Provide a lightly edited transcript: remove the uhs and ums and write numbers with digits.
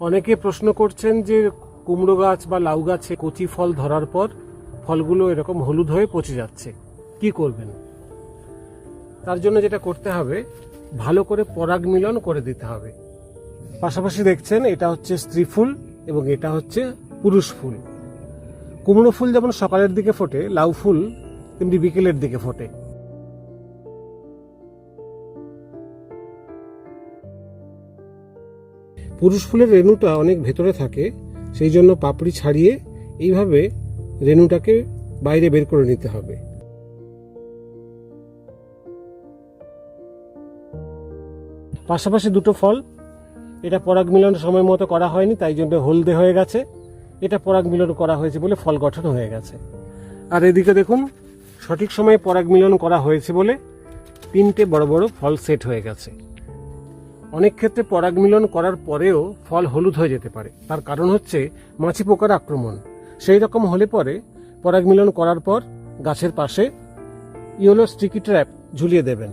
অনেকে প্রশ্ন করছেন যে কুমড়ো গাছ বা লাউ গাছে কচি ফল ধরার পর ফলগুলো এরকম হলুদ হয়ে পচে যাচ্ছে, কি করবেন? তার জন্য যেটা করতে হবে, ভালো করে পরাগ মিলন করে দিতে হবে। পাশাপাশি দেখছেন এটা হচ্ছে স্ত্রী ফুল এবং এটা হচ্ছে পুরুষ ফুল। কুমড়ো ফুল যেমন সকালের দিকে ফোটে, লাউ ফুল তেমনি বিকেলের দিকে ফোটে। পুরুষ ফুলের রেণুটা অনেক ভেতরে থাকে, সেই জন্য পাপড়ি ছাড়িয়ে এইভাবে রেণুটাকে বাইরে বের করে নিতে হবে। পাশাপাশি দুটো ফল, এটা পরাগ মিলন সময় মতো করা হয়নি, তাই জন্য হলদে হয়ে গেছে। এটা পরাগ মিলন করা হয়েছে বলে ফল গঠন হয়ে গেছে। আর এদিকে দেখুন, সঠিক সময়ে পরাগ মিলন করা হয়েছে বলে 3টে বড় বড় ফল সেট হয়ে গেছে। অনেক ক্ষেত্রে পরাগ মিলন করার পরেও ফল হলুদ হয়ে যেতে পারে, তার কারণ হচ্ছে মাছি পোকার আক্রমণ। সেই রকম হলে পরে পরাগ মিলন করার পর গাছের পাশে ইয়েলো স্টিকি ট্র্যাপ ঝুলিয়ে দেবেন।